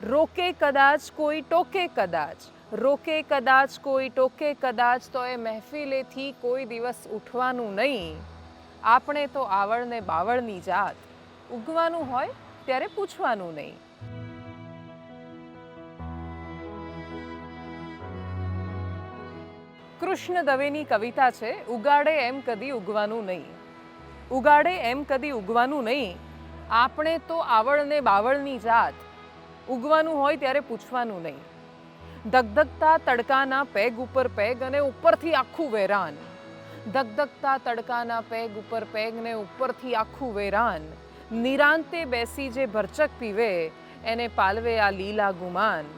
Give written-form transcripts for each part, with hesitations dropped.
રોકે કદાચ કોઈ ટોકે કદાચ, રોકે કદાચ કોઈ ટોકે કદાચ, તો એ મહેફિલેથી કોઈ દિવસ ઉઠવાનું નહીં. આપણે તો આવળ ને બાવળની જાત, ઉગવાનું હોય ત્યારે પૂછવાનું નહીં. કૃષ્ણ દવેની કવિતા છે, ઉગાડે એમ કદી ઉગવાનું નહીં. ઉગાડે એમ કદી ઉગવાનું નહીં. આપણે તો આવળ ને બાવળની જાત, ઉગવાનું હોય ત્યારે પૂછવાનું નહીં. ધગધગતા તડકાના પેગ ઉપર પેગ અને ઉપરથી આખું વેરાન. ધગધગતા તડકાના પેગ ઉપર પેગ ને ઉપરથી આખું વેરાન. નિરાંતે બેસી જે ભરચક પીવે એને પાલવે આ લીલા ગુમાન.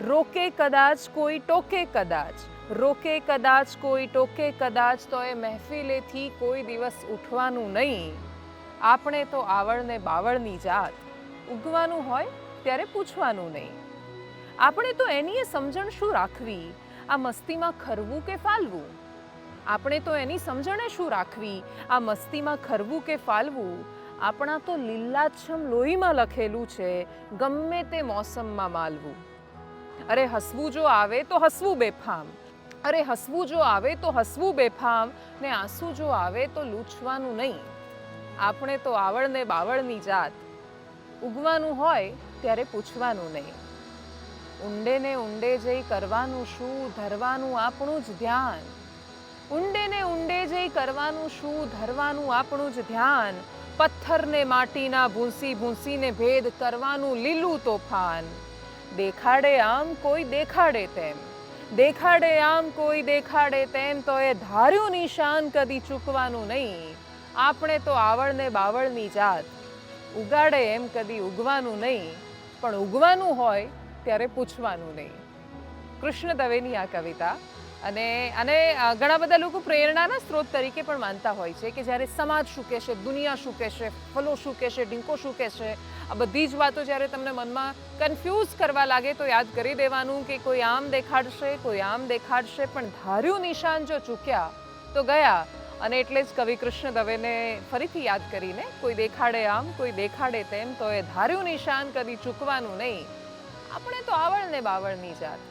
રોકે કદાચ કોઈ ટોકે કદાચ, રોકે કદાચ કોઈ ટોકે કદાચ, તો એ મહેફિલેથી કોઈ દિવસ ઉઠવાનું નહીં. આપણે તો આવળ ને બાવળની જાત, ઉગવાનું હોય ત્યારે પૂછવાનું નહીં. આપણે તો એની સમજણ શું રાખવી, આ મસ્તીમાં ખરવું કે ફાલવું. આપણે તો એની સમજણે શું રાખવી, આ મસ્તીમાં ખરવું કે ફાલવું. આપણા તો લીલાછમ લોહીમાં લખેલું છે, ગમે તે મોસમમાં માલવું. અરે હસવું જો આવે તો હસવું બેફામ, અરે હસવું જો આવે તો હસવું બેફામ, ને આંસુ જો આવે તો લૂછવાનું નહીં. આપણે તો આવળ ને બાવળની જાત, ઉગવાનું હોય ત્યારે પૂછવાનું નહીં. ઊંડે ને ઊંડે જઈ કરવાનું શું, ધરવાનું આપણું જ ધ્યાન. ઊંડે ને ઊંડે જઈ કરવાનું શું, ધરવાનું આપણું જ ધ્યાન. પથ્થરને માટીના ભૂંસી ભૂંસીને ભેદ કરવાનું લીલું તોફાન. દેખાડે આમ કોઈ દેખાડે તેમ, દેખાડે આમ કોઈ દેખાડે તેમ, તો એ ધાર્યું નિશાન કદી ચૂકવાનું નહીં. આપણે તો આવળ ને બાવળની જાત, ઉગાડે એમ કદી ઉગવાનું નહીં, પણ ઉગવાનું હોય ત્યારે પૂછવાનું નહીં. કૃષ્ણ દવેની આ કવિતા. અને ઘણા બધા લોકો પ્રેરણાના સ્ત્રોત તરીકે પણ માનતા હોય છે કે જ્યારે સમાજ શું કહેશે, દુનિયા શું કહેશે, ફલો શું કહેશે, ડીંકો શું કહેશે, આ બધી જ વાતો જ્યારે તમને મનમાં કન્ફ્યુઝ કરવા લાગે તો યાદ કરી દેવાનું કે કોઈ આમ દેખાડશે, કોઈ આમ દેખાડશે, પણ ધાર્યું નિશાન જો ચૂક્યા તો ગયા. અને એટલે જ કવિ કૃષ્ણ દવેને ફરીથી યાદ કરીને, કોઈ દેખાડે આમ કોઈ દેખાડે તેમ, તો એ ધાર્યું નિશાન કદી ચૂકવાનું નહીં. આપણે તો આવળ ને બાવળની જાત,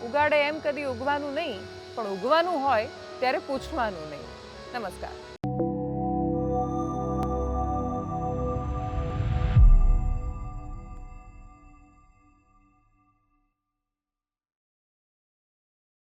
ઉગાડે એમ કદી ઉગવાનું નહીં, પણ ઉગવાનું હોય ત્યારે પૂછવાનું નહીં. નમસ્કાર.